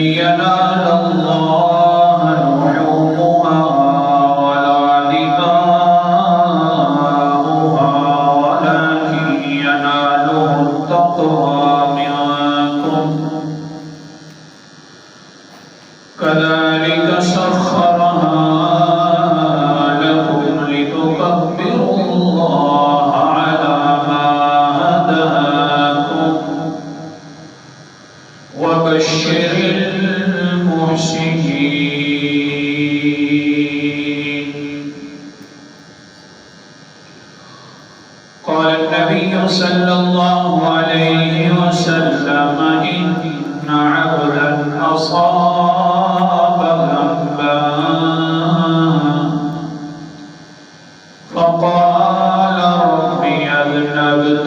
ينال الله لحومها ولا دماؤها ولكن يناله التقوى منكم كذلك سخرها لكم لتكبروا الله على ما هداكم وبشر المحسنين. قال النبي صلى الله عليه وسلم إن عبدا أصاب ذنبا فقال ربي أذنبت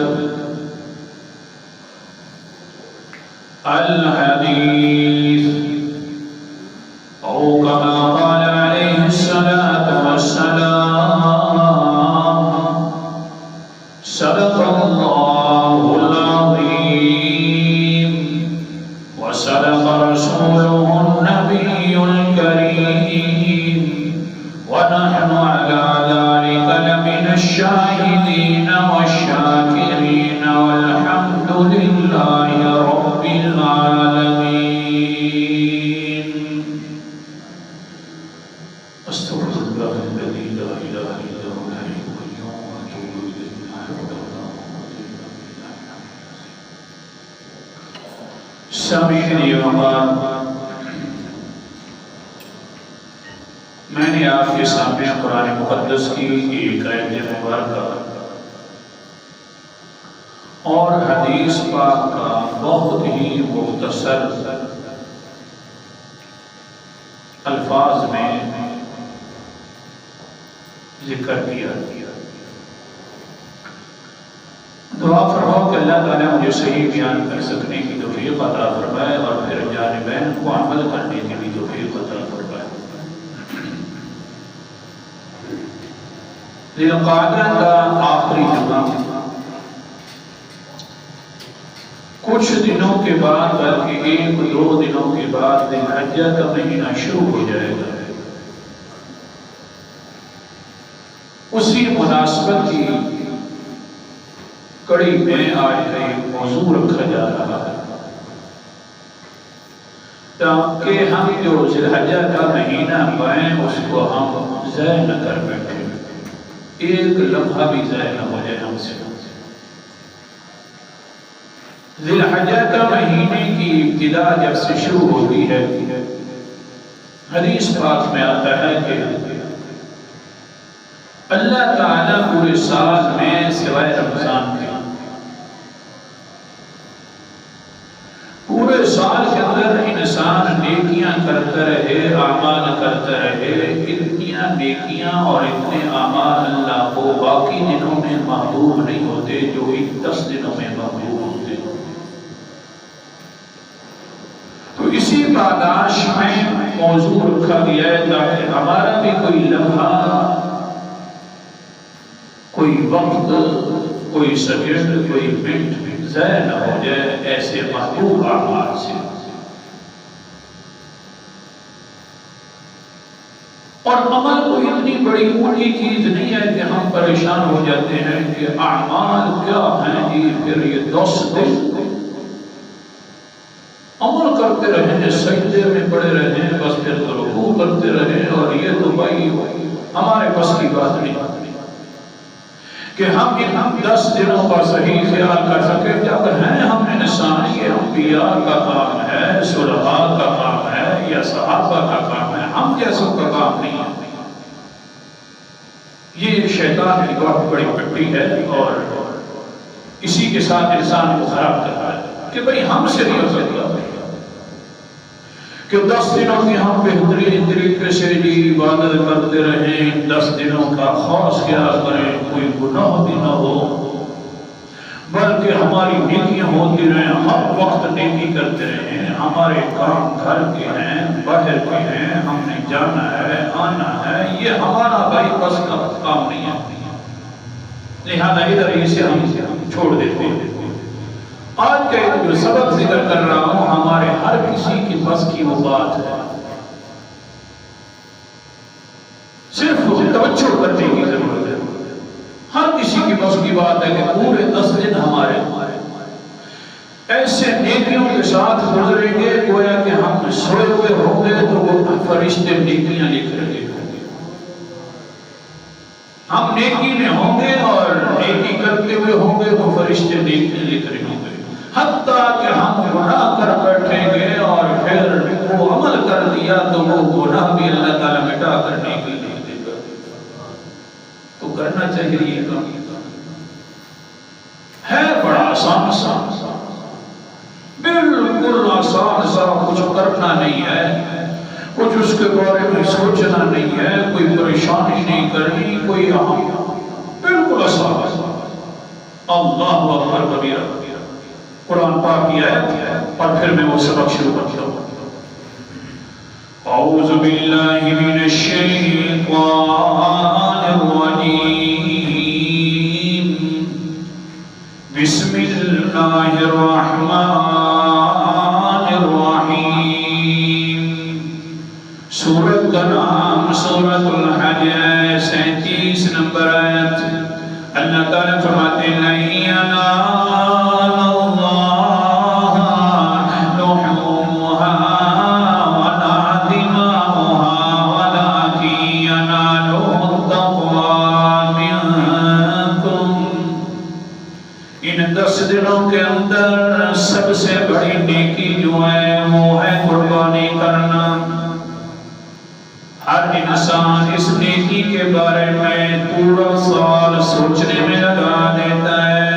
الحديث أو كما قال عليه الصلاة والسلام صدق الله العظيم وصدق رسوله النبي الكريم ونحن على ذلك لمن الشاهدين والشاكرين والحمد لله رب العالمين. استغفر الله الذي لا إله إلا هو الحي القيوم وأتوب إليه. سامعین وبعد، میں نے آپ کے سامنے قرآن مقدس کی ایک آیت مبارکہ اور حدیث پاک کا بہت ہی مختصر الفاظ میں ذکر کیا. دعا فرماؤ کہ اللہ تعالیٰ مجھے صحیح بیان کر سکنے کی توفیق عطا فرمائے اور پھر جانبین کو عمل کرنے کی بھی توفیق عطا فرمائے. ذی القعدہ کا آخری جمعہ کچھ دنوں کے بعد، بلکہ 1-2 دنوں کے بعد ذی الحجہ کا مہینہ شروع ہو جائے گا. اسی مناسبت کی کڑی میں آج ایک موضوع رکھا جا رہا ہے تاکہ ہم جو ذی الحجہ کا مہینہ پائیں اس کو ہم ضائع نہ کر بیٹھیں، ایک لمحہ بھی ضائع نہ ہو جائے ہم سے. ذی الحجہ کا مہینے کی ابتدا جب سے شروع ہوتی ہے، حدیث پاک میں آتا ہے کہ اللہ تعالیٰ پورے سال میں سوائے رمضان کے پورے سال کے اندر انسان نیکیاں کرتا رہے، اعمال کرتا رہے، اتنی نیکیاں اور اتنے اعمال اللہ کو باقی دنوں میں محبوب نہیں ہوتے جو ان 10 دنوں میں محبوب ہوتے. تو اسی پاداش میں موضوع رکھا گیا ہے تاکہ ہمارا بھی کوئی لمحہ، کوئی وقت، کوئی سیکنڈ، کوئی منٹ ضائع نہ ہو جائے ایسے محبوب اعمال سے. اور عمل کوئی اتنی بڑی اونچی چیز نہیں ہے کہ ہم پریشان ہو جاتے ہیں کہ اعمال کیا ہیں جی، پھر یہ 10 دن عمل کرتے رہیں، سجدے میں پڑے رہیں، بس پھر تو رکوع کرتے رہیں، اور یہ تو بھائی ہمارے بس کی بات نہیں کہ ہم ان 10 دنوں کا صحیح خیال کر سکے. جب ہیں ہم انسان، یہ انبیاء کا کام ہے، صلحاء کا کام ہے یا صحابہ کا کام ہے، ہم جیسوں کا کام نہیں ہے. یہ شیطان کی بہت بڑی پٹی ہے اور اسی کے ساتھ انسان کو خراب کرتا ہے کہ بھئی ہم سے نہیں ہو سکتا کہ 10 دنوں کی ہم بہترین طریقے سے عبادت کرتے رہیں، 10 دنوں کا خاص خیال کریں، کوئی گناہ بھی نہ ہو، بلکہ ہماری نیکیاں ہوتی رہیں، ہر وقت نیکی کرتے رہیں. ہمارے کام گھر کے ہیں، باہر کے ہیں، ہم نے جانا ہے، آنا ہے، یہ ہمارا بھائی بس کا کام نہیں ہے. لہذا ادھر اسے ہم چھوڑ دیتے ہیں. آج کا جو سبق ذکر کر رہا ہوں ہمارے ہر کسی کی بس کی وہ بات ہے، صرف توجہ کرنے کی ضرورت ہے۔ ہر کسی کی بس کی بات ہے کہ پورے 10 دن ہمارے ایسے نیکیوں کے ساتھ گزریں گے گویا کہ ہم سوئے ہوئے ہوں گے تو وہ فرشتے نیکیاں لکھ رہے ہوں گے، ہم نیکی میں ہوں گے اور نیکی کرتے ہوئے ہوں گے تو فرشتے نیکی لکھ رہے ہوں گے، حتیٰ کہ ہم گناہ کر بیٹھیں گے اور پھر وہ عمل کر دیا تو وہ گناہ بھی اللہ تعالیٰ مٹا کر نیکی لکھ دے گا۔ تو کرنا چاہیے یہ کام، ہے بڑا آسان سا، بالکل آسان سا، کچھ کرنا نہیں ہے، کچھ اس کے بارے میں سوچنا نہیں ہے، کوئی پریشانی نہیں کرنی، کوئی اہم، بالکل آسان۔ اللہ اکبر کبیرہ، قرآن پاک کی آیت ہے اور پھر میں وہ سبق شروع کرتا ہوں۔ اعوذ باللہ من الشیطان الرجیم، بسم اللہ الرحمن الرحیم۔ سورت کا نام سورت الحج ہے، 37 نمبر آیت۔ اللہ تعالیٰ فرماتے ہیں لَن يَنَالَ اللَّهَ لُحُومُهَا وَلَا دِمَاؤُهَا وَلَكِن يَنَالُهُ التَّقْوَىٰ مِنكُمْ۔ ان 10 دنوں کے اندر سب سے بڑی نیکی جو ہے وہ ہے قربانی کرنا۔ ہر انسان اس نیکی کے بارے میں پورا سال سوچنے میں لگا دیتا ہے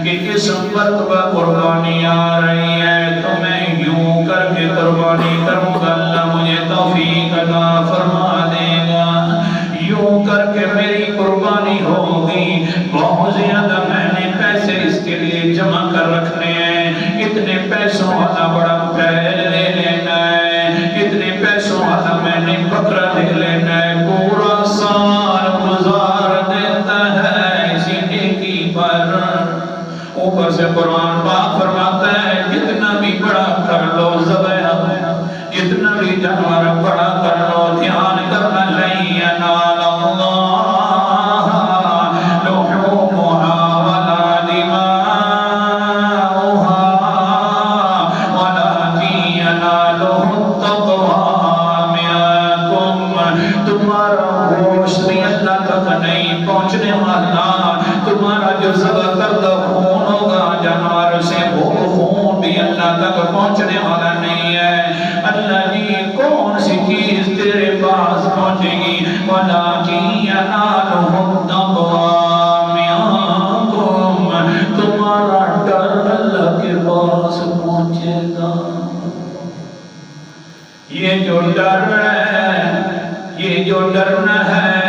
کہ اس مرتبہ قربانی آ رہی ہے تو میں یوں کر کے قربانی کروں گا، اللہ مجھے توفیق عطا فرما دے گا، یوں کر کے میری قربانی ہوگی، بہت زیادہ میں نے پیسے اس کے لیے جمع کر رکھنے ہیں، اتنے پیسوں والا بڑا بیل لے لینا ہے، اتنے پیسوں والا میں نے بکرا لے لینا ہے، پورا سال گزار دیتا ہے اسی نیکی پر۔ اوپر سے قرآن پاک فرماتا ہے جتنا بھی بڑا کر لو ذبح، جتنا بھی جانور بڑا کر لو، دھیان کرنا لن ینال اللہ لحومها ولا دماؤها ولكن يناله التقوى منكم۔ تمہارا گوشت بھی اللہ تک نہیں پہنچنے والا، تمہارا جو ذبح کردہ خون ہوگا جانور سے وہ خون بھی اللہ تک پہنچنے والا نہیں ہے۔ اللہ جی کون سی چیز تیرے پاس پہنچے گی؟ وَلَكِن يَنَالُهُ التَّقْوَىٰ مِنكُمْ، تمہارا ڈر اللہ کے پاس پہنچے گا۔ یہ جو ڈر ہے، یہ جو ڈرنا ہے،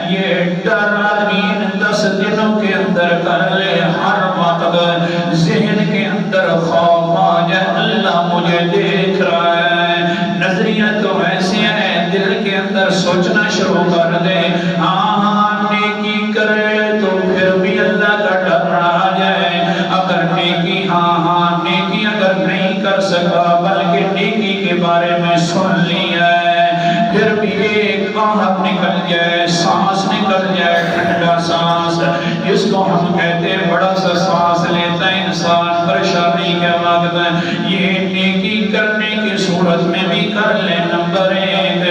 یہ ڈر آدمی ان 10 دنوں کے اندر کر لے، ہر وقت ذہن کے اندر خوف آ جائے اللہ مجھے دیکھ رہا ہے۔ نظریہ تو ایسے ہیں، دل کے اندر سوچنا شروع کر دے، ہاں نیکی کرے تو پھر بھی اللہ کا ڈر آ جائے، اگر نیکی ہاں نیکی اگر نہیں کر سکا بلکہ نیکی کے بارے میں سن لیا ہے، پھر بھی ایک آہت نکل جائے، سانس نکل جائے، ٹھنڈا سانس جس کو ہم کہتے ہیں بڑا سا سانس لیتا ہے انسان پریشانی کے وقت، یہ نیکی کرنے کی صورت میں بھی کر لے نمبر 1،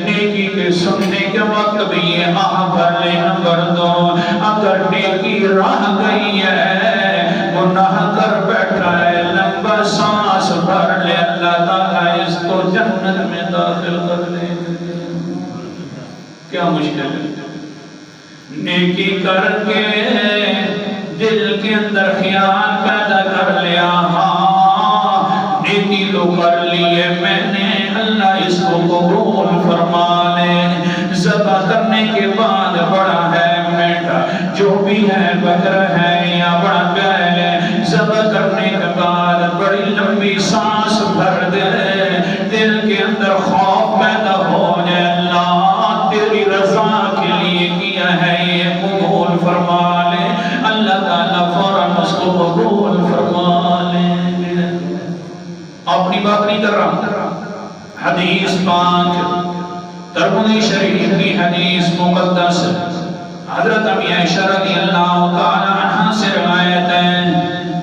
نیکی کے سننے کے وقت بھی یہ آہ بھر لے نمبر 2۔ اگر نیکی رہ گئی ہے، گناہ کر بیٹھا ہے، لمبا سانس بھر لے، اللہ تعالیٰ اس کو جنت میں داخل کر لے۔ کیا مشکل ہے؟ نیکی کر کے دل کے اندر خیال پیدا کر لیا، ہاں نیکی تو کر لی ہے میں نے، اللہ اس کو قبول فرما لے۔ ذبح کرنے کے بعد بڑا ہے میٹھا جو بھی ہے بکرا ہے یا بڑا بیل ہے، ذبح کرنے کے بعد بڑی لمبی سانس بھر دے، دل کے اندر خوف پیدا ہو جائے، اللہ تیری رضا کے لیے کیا ہے یہ قبول فرما لے، اللہ تعالیٰ فوراً اس کو قبول فرما لے۔ اپنی بات نہیں کر رہا، حدیث پاک ترمذی شریف کی حدیث مقدس حضرت امی عائشہ رضی اللہ تعالی عنہ سے روایت ہے،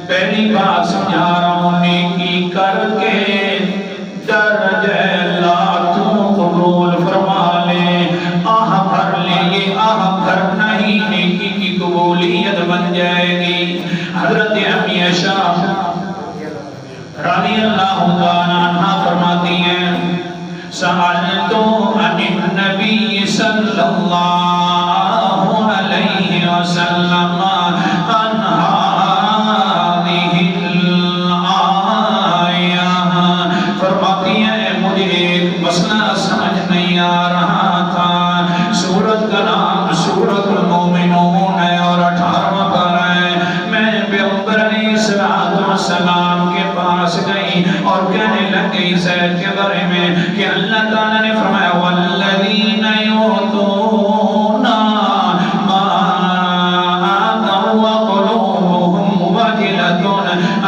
پہلی بات سمجھا رہا ہوں، نیکی کر کے درجہ اللہ تو قبول فرما لے، آہ بھر لے، یہ آہ بھرنا ہی نیکی کی قبولیت بن جائے گی۔ حضرت امی عائشہ رضی اللہ تعالی عنہ فرماتی ہیں، سألتو عن النبی صلی اللہ علیہ وسلم عن هذه الآیہ، فرماتی ہیں مجھے ایک مسئلہ سمجھ نہیں آ رہا تھا، سورت کا نام سورت المومنون ہے اور 18واں پارہ ہے، میں پیغمبر علیہ السلام کے پاس گئی اور کہنے لگی اس آیت کے بارے میں کہ اللہ تعالیٰ نے فرمایا والذین یؤتون ما آتوا وقلوبهم وجلة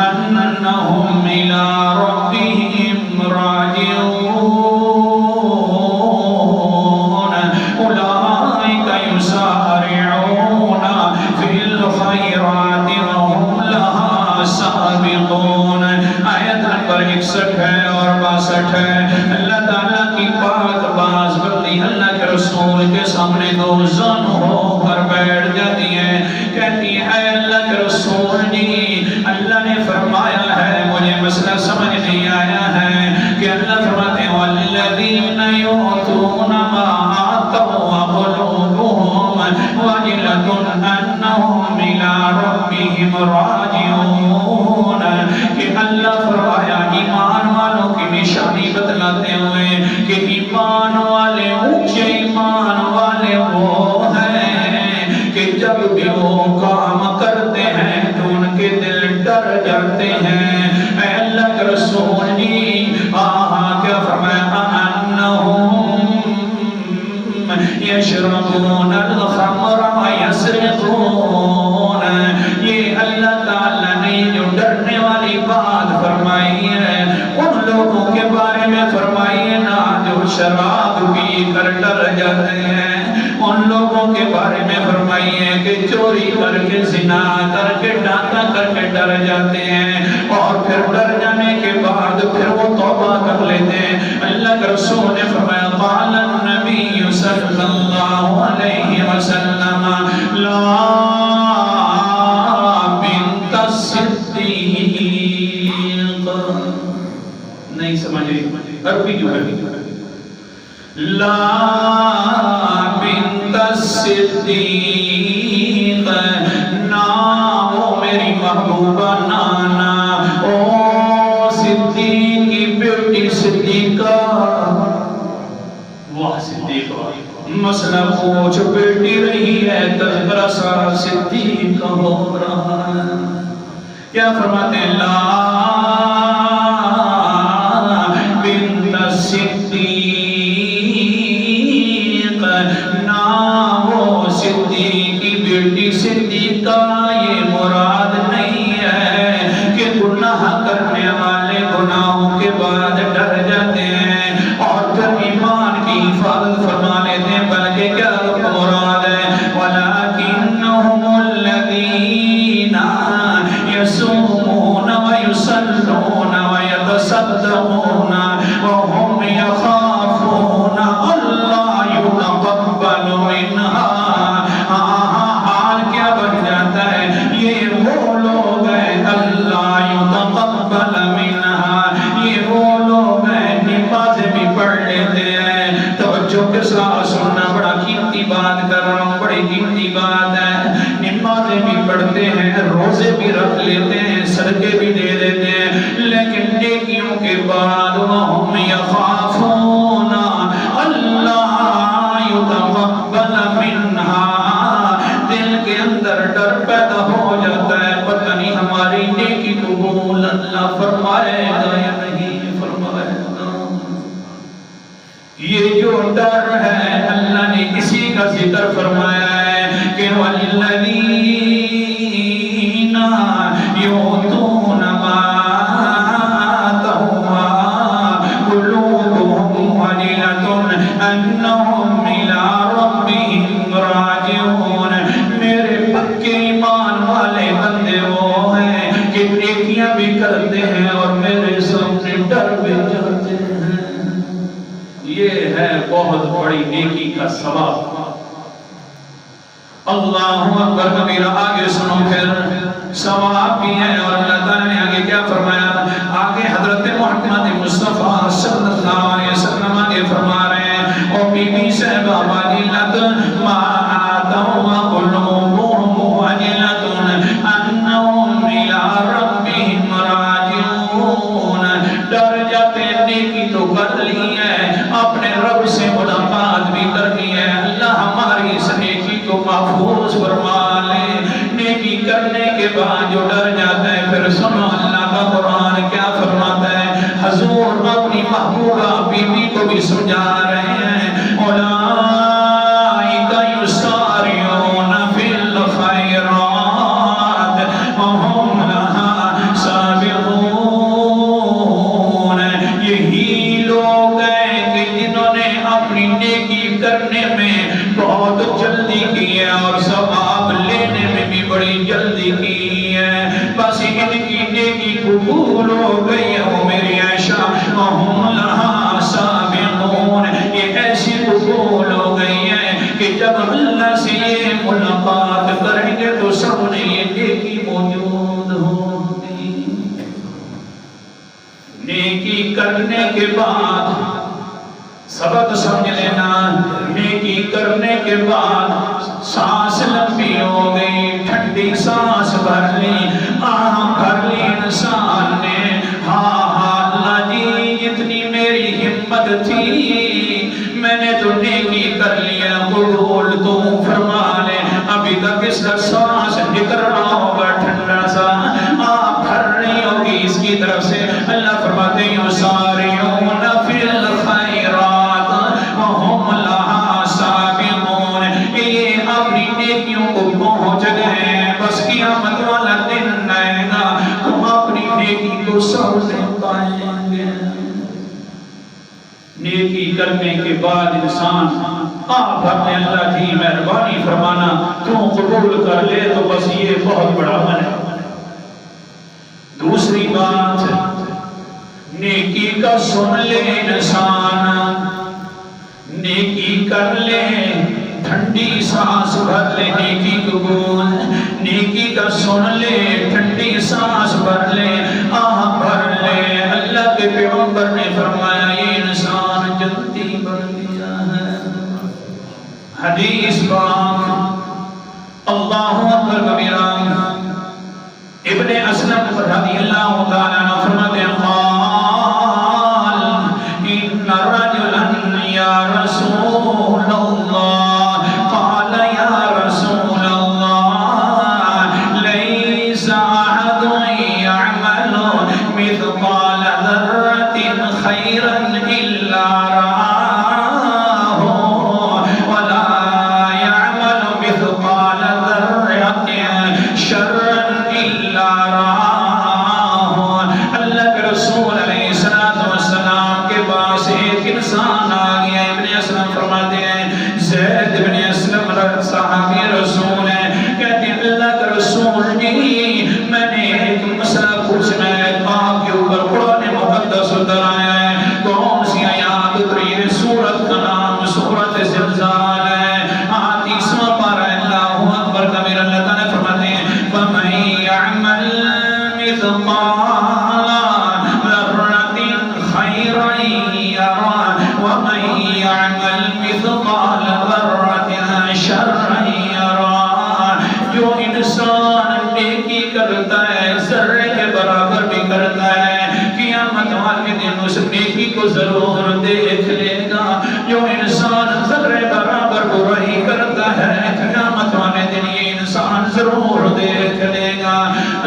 انہم الی ربهم راجعون اولئک یسارعون فی الخیرات وهم لها سابقون۔ آیت نمبر 61 ہے اور 62 ہے۔ اللہ تعالیٰ کی پاک باز بندی اللہ کے رسول کے سامنے دو زن ہو کر بیٹھ جاتی ہیں، کہتی ہے اللہ کے رسول جی اللہ نے فرمایا ہے، مجھے مسئلہ سمجھ نہیں آیا ہے کہ اللہ فرماتے ہیں والذین یؤتون ما آتوا وقلوبهم وجلة انہم الی ربهم راجعون، کہ اللہ فرمایا ایمان والوں کی نشانی بتلاتے ہوئے کہ ایمان والے اونچے ایمان والے وہ ہیں کہ جب بھی وہ کام کرتے ہیں تو ان کے دل ڈر جاتے ہیں۔ اے اللہ کے رسول جی کیا فرمایا انہم یشربون الخمر ویسرقون، یہ اللہ تعالیٰ نے جو ڈرنے والی بات فرمائی ہے ان لوگوں کے بارے میں فرمائی ہے نا جو شراب پی کر ڈر جاتے ہیں، ان لوگوں کے بارے میں فرمائی ہے کہ چوری کر کے زنا کر کے ڈاکہ کر کے ڈر جاتے ہیں اور پھر ڈر جانے کے بعد پھر وہ توبہ کر لیتے ہیں۔ اللہ کے رسول نے فرمایا قال النبی صلی اللہ علیہ وسلم لا بنت الصدیق، نہیں سمجھے عربی جو ہے لا بنت الصدیق، نا وہ میری محبوبہ نانا او صدیق کی بیٹی صدیقہ، واہ صدیقہ مسئلہ پوچھ بیٹی رہی ہے تذکرہ سارا صدیق ہو رہا ہے۔ کیا فرماتے ہیں لا بنت الصدیق، نا وہ صدیق کی بیٹی صدیقہ، یہ مراد نہیں ہے کہ گناہ کرنے والے گناہوں کے بعد ڈر جاتے ہیں اور پھر ایمان کی حفاظت فرما لیتے ہیں، بلکہ کیا مراد ہے وَلَكِنَّهُمُ الَّذِينَ يَصُومُونَ وَيُصَلُّونَ وَيَتَصَدَّقُونَ وَهُمْ يَخَافُونَ أَلَّا يُتَقَبَّلُ مِنْهَا، حال کیا بن جاتا ہے یہ وہ لوگ ہیں اللہ يُتَقَبَّلَ مِنْهَا، یہ وہ لوگ ہیں نمازیں بھی پڑھ لیتے ہیں، توجہ کے ساتھ سننا، بڑا قیمتی بات کر رہا ہوں، بڑی قیمتی بات ہے، نمازیں بھی پڑھتے ہیں، روزے بھی رکھ لیتے ہیں، صدقے بھی دے دیتے ہیں، لیکن نیکیوں کے بعد وَهُمْ يَخَافُونَ أَلَّا يُتَقَبَّلَ مِنْهَا، دل کے اندر ڈر پیدا ہو جاتا ہے پتہ نہیں ہماری نیکی قبول اللہ فرمائے گا یا نہیں فرمائے گا۔ یہ جو ڈر ہے اللہ نے اسی کا ذکر فرمایا ہے کہ وَالَّذِينَ يُؤْتُونَ مَا آتَوْا نیکیاں بھی کرتے ہیں اور میرے سامنے ڈر بھی جاتے ہیں. یہ ہے بہت بڑی نیکی کا ثواب. اللہ اکبر کبیرہ. آگے سنو پھر ثواب بھی ہے اور اللہ تعالیٰ نے آگے کیا فرمایا. آگے حضرت محمد مصطفیٰ صلی اللہ علیہ وسلم آگے فرما رہے ہیں او بی بی صاحبہ وَجِلَتْ مَا آتَوْا قُلُوبُهُمْ وَجِلَتٌ أَنَّهُمْ إِلَىٰ رَبِّهِمْ رَاجِعُونَ. ڈر جاتے نیکی تو کر لی ہے, اپنے رب سے ملاقات بھی کرنی ہے. اللہ ہماری اس نیکی کو محفوظ فرما لے. نیکی کرنے کے بعد جو ڈر جاتا ہے پھر سنو اللہ کا قرآن کیا فرماتا ہے. حضور اپنی محبوبہ بی بی کو بھی سمجھا رہے ہیں اولئک یسارعون فی الخیرات وہم لہا سابقون. یہی لوگ ہیں کہ جنہوں نے اپنی نیکی کرنے میں بہت جلدی کی ہے اور ثواب لینے میں بھی بڑی جلدی کی ہے. بس ان کی نیکی قبول ہو گئی ہے وہ میری عائشہ. وہم لہا سابقون. یہ ایسی قبول ہو گئی ہے کہ جب اللہ سے یہ ملاقات کریں گے تو سب نے یہ نیکی موجود ہوگی. نیکی کرنے کے بعد سبق سمجھ لینا. نیکی کرنے کے بعد سانس لمبی ہو گئی, ٹھنڈی سانس بھر لی, آہ بھر لی انسان نے. ہاں اللہ جی جتنی میری ہمت تھی میں نے تو نیکی کر لیا, قبول تو فرما لے. ابھی تک اس کا سانس نکل رہا ہوگا ٹھنڈا سا, آہ بھر رہی ہوگی اس کی طرف سے. اللہ فرماتے ہیں یسارعون فی الخیرات وہم لہا سابقون. یہ اپنی نیکیوں کو پہنچ گئے. بس قیامت والا دن آئے گا ہم اپنی نیکی کو سب سے پائیں گے. نیکی کرنے کے بعد انسان آپ بھرنے اللہ جی مہربانی فرمانا تو قبول کر لے تو بس یہ بہت بڑا عمل ہے. دوسری بات نیکی کا سن لے انسان, نیکی کر لے, ٹھنڈی سانس بھر لے, نیکی قبول. نیکی کا سن لے, ٹھنڈی سانس بھر لے, آہ بھر لے. اللہ کے پیغمبر نے فرمایا یہ انسان جنتی بن گیا ہے. حدیث پاک اللہ اکبر کبیرہ. ابن اسلم رضی اللہ تعالیٰ عنہ فرماتے ہیں قال ان رجلا یا رسول اللہ قال یا رسول اللہ لیس احد یعمل مثقال ذرة خیرا الا رآہ ولا یعمل مثقال ذرة شرا الا رآہ. اللہ کے رسول علیہ السلام کے پاس ایک انسان آ گیا. ابن اسلم فرماتے ہیں زید ابن اسلم صحابی رسول ہے, کہتے ہیں اللہ کے رسول جی میں نے ایک مسئلہ پوچھنا ہے. آپ کے اوپر قرآن مقدس اتر آیا ہے, کون سی آیات اتری ہے؟ سورت کا نام سورت زلزال ہے, 30واں پارہ. اللہ اکبر کبیرہ. اللہ تعالیٰ فرماتے ہیں فَمَن يَعْمَلْ مِثْقَالَ ذَرَّةٍ خَيْرًا يَرَهُ وَمَن يَعْمَلْ مِثْقَالَ ذَرَّةٍ شَرًّا يَرَهُ. جو انسان نیکی کرتا ہے ذرے کے برابر بھی کرتا ہے, قیامت والے دن اس نیکی کو ضرور دیکھ لے گا. جو انسان ذرے برابر برائی کرتا ہے قیامت والے دن یہ انسان ضرور دیکھ لے گا.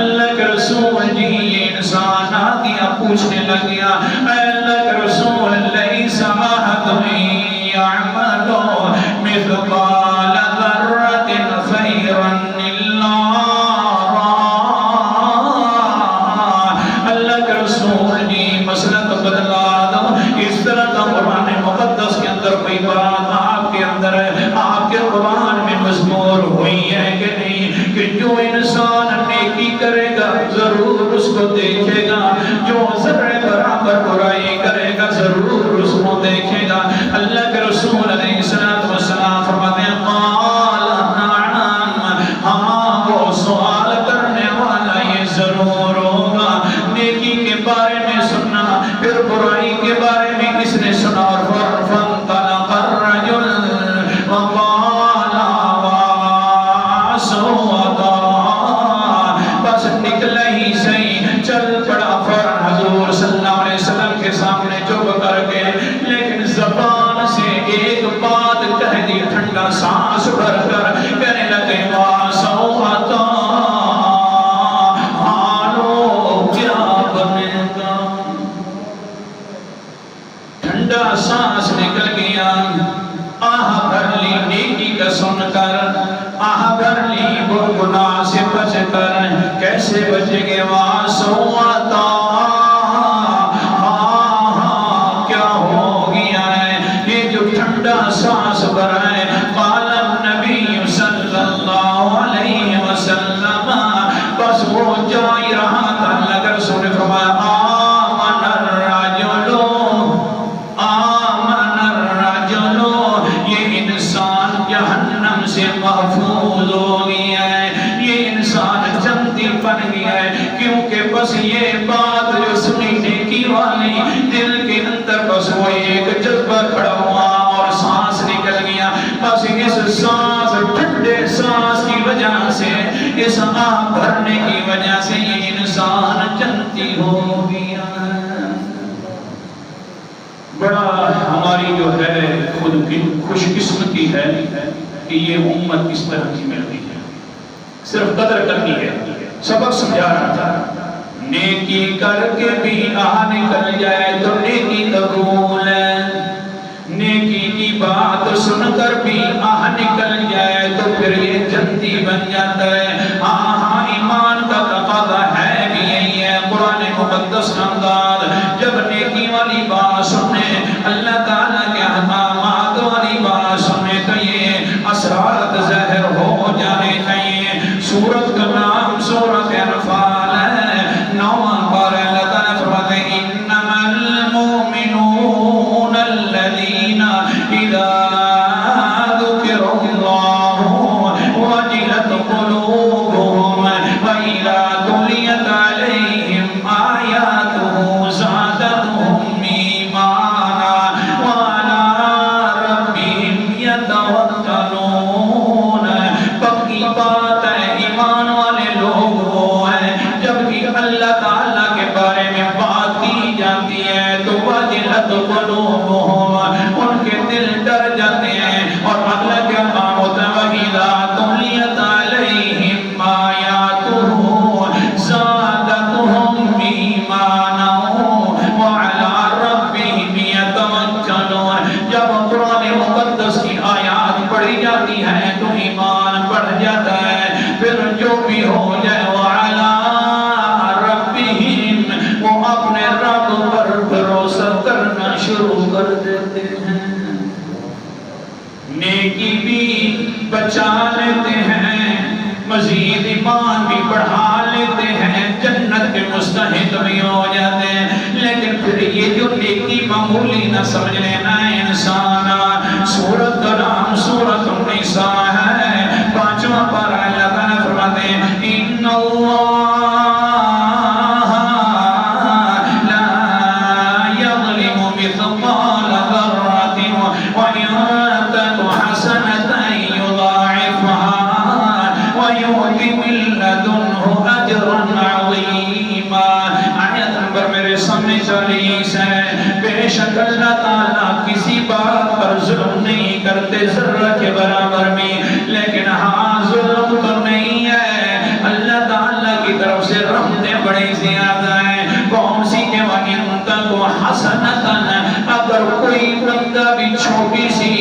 اللہ کے رسول جی یہ انسان آ گیا پوچھنے لگیا اے اللہ کے رسول لیس احد یعمل مثقال ذرة خیرا الا رآہ. اللہ کے رسول جی مسئلہ تو بدلا دو. اس طرح کا قرآن مقدس کے اندر کوئی بات آپ کے اندر ہے, آپ کے قرآن میں مذکور ہوئی ہے کہ نہیں کہ جو انسان نیکی کرے گا ضرور اس کو دے بس یہ بات جو سنی نیکی والی دل کے اندر بس وہ ایک جذبہ کھڑا ہوا اور سانس نکل گیا. بس اس سانس ٹھنڈے سانس کی وجہ سے اس آنکھ بھرنے کی وجہ سے یہ انسان جنتی ہو گیا. بڑا ہماری جو ہے خود کی خوش قسمتی ہے کہ یہ امت اس طرح کی ملتی ہے. صرف قدر کرنی ہے. سبق سمجھا رہا تھا نیکی کر کے بھی نکل جائے تو نیکی قبول ہے. نیکی کی بات سن کر بھی نکل جائے تو پھر یہ جنتی بن جاتا ہے. ہاں ایمان کا تقاضا ہے بھی یہی ہے. قرآن مقدس کا انداز جب نیکی والی بات سنے اللہ تعالیٰ کے احکامات والی بات سنے تو یہ اثرات ظاہر ہو جانے چاہیے. سورت کا نام سورت انفال ہے. 9 بار اللہ تعالیٰ فرماتے ہیں انما المؤمنون الذین اذا ذکر اللہ وجلت قلوبهم واذا تلیت علیہم آیاتہ زادتہم ایمانا وعلی ربہم یتوکلون. پکی بات ہے ایمان والے لوگ وہ ہیں جبکہ اللہ تعالیٰ کے بارے میں بات کی جاتی ہے تو وجلت قلوبہم ان کے دل ڈر جاتے ہیں. اور اللہ کے کام ہوتا ہے وَإِذَا تُلِيَتْ عَلَيْهِمْ آيَاتُهُ زَادَتْهُمْ إِيمَانًا وَعَلَىٰ رَبِّهِمْ يَتَوَكَّلُونَ. جب قرآن مقدس کی آیات پڑھی جاتی ہیں تو ایمان بڑھ جاتا ہے. پھر جو بھی ہو جائے وَعَلَىٰ رَبِّهِمْ وہ اپنے رب پر بھروسہ کرنا شروع کر دیتے ہیں. نیکی بھی بچا لیتے ہیں مزید ایمان بھی بڑھا لیتے ہیں جنت کے مستحق بھی ہو جاتے ہیں. لیکن پھر یہ جو نیکی معمولی نہ سمجھ لینا ہے انسان. سورت کا نام سورت النساء ہے. 5واں پارہ اللہ تعالیٰ فرماتے ہیں ان اللہ لا یظلم مثقال ذرۃ وإن تک حسنة يضاعفها ويؤت من لدنه أجرا عظيما. آیت نمبر میرے سامنے 40 ہے. بے شک اللہ تعالیٰ کسی بات پر ظلم نہیں کرتے ذرہ کے برابر بھی. لیکن ہاں ظلم تو نہیں ہے. اللہ تعالیٰ کی طرف سے رحمتیں بڑی زیادہ ہیں. کون سی کہ وَإِن تَكُ حَسَنَةً اگر کوئی بندہ بھی چھوٹی سی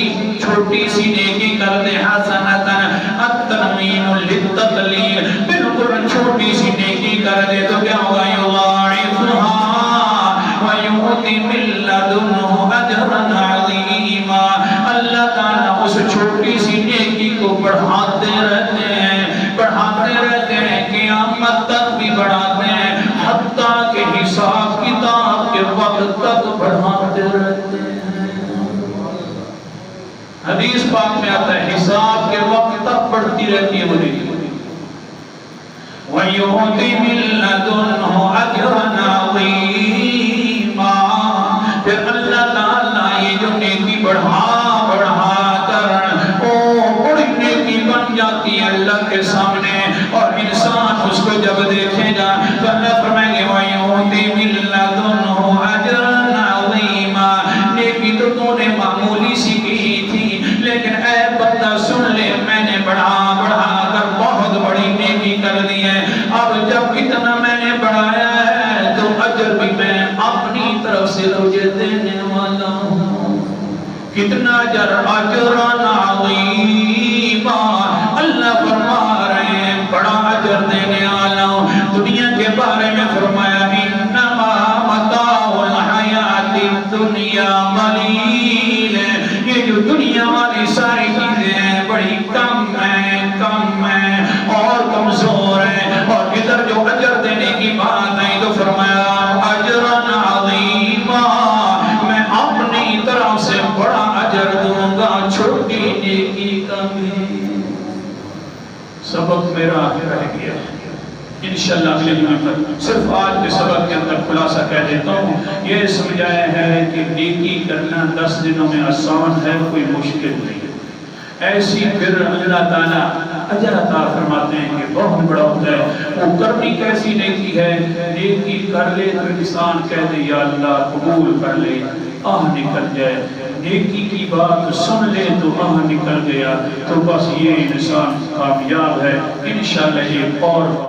نیکی کر دے حسنتاً التنوین للتقلیل بالکل چھوٹی سی نیکی کر دے تو کیا ہوگا یضاعفها ویؤت من لدنہ اجرا عظیما. اللہ تعالیٰ اس چھوٹی سی نیکی کو بڑھاتے رہتے ہیں قیامت تک بھی بڑھاتے ہیں حتیٰ کہ حساب کتاب کے وقت تک بڑھاتے رہتے ہیں. حدیث پاک میں آتا ہے حساب کے وقت تک بڑھتی رہتی ہے وہ نیکی. وَيُؤْتِ مِن لَّدُنْهُ أَجْرًا عَظِيمًا. پھر اللہ تعالیٰ یہ جو نیکی بڑھا کر بڑی نیکی بن جاتی ہے اللہ کے سامنے. اور انسان اس کو جب دیکھے گا تو اللہ فرمائیں گے وَيُؤْتِ مِن لَّدُنْهُ أَجْرًا عَظِيمًا. نیکی تو تو نے معمولی سی کی تھی لیکن اے بندہ سن لے میں نے بڑھا کر بہت بڑی نیکی کر دی ہے. اب جب اتنا میں نے بڑھایا ہے تو اجر بھی میں اپنی طرف سے تجھے دینے والا ہوں. کتنا اجر اجران عظیما. اللہ فرما رہے ہیں بڑا اجر دینے والا ہوں. دنیا کے بارے میں فرمایا انما متاع الحیات الدنیا قلیل. یہ جو دنیا والی ساری چیزیں ہیں بڑی کم ہیں اور کمزور ہیں. اور ادھر جو اجر دینے کی بات آئی تو فرمایا اجرا عظیما. میں اپنی طرف سے بڑا اجر دوں گا چھوٹی نیکی کا بھی. سبق میرا رہ گیا انشاءاللہ اگلے جمعے پر صرف آج کے سبق کے اندر خلاصہ کہہ دیتا ہوں، یہ سمجھایا ہے کہ نیکی کرنا 10 دنوں میں آسان ہے، کوئی مشکل نہیں ہے۔ ایسی پھر اللہ تعالیٰ اجر عطا فرماتے ہیں کہ بہت بڑا ہوتا ہے۔ وہ کرنی کیسی نیکی ہے، نیکی کر لے تو انسان کہہ دے یا اللہ قبول کر لے، آہ نکل جائے، نیکی کی بات سن لے تو آہ نکل گیا، تو بس یہ انسان کامیاب ہے۔ انشاءاللہ یہ اور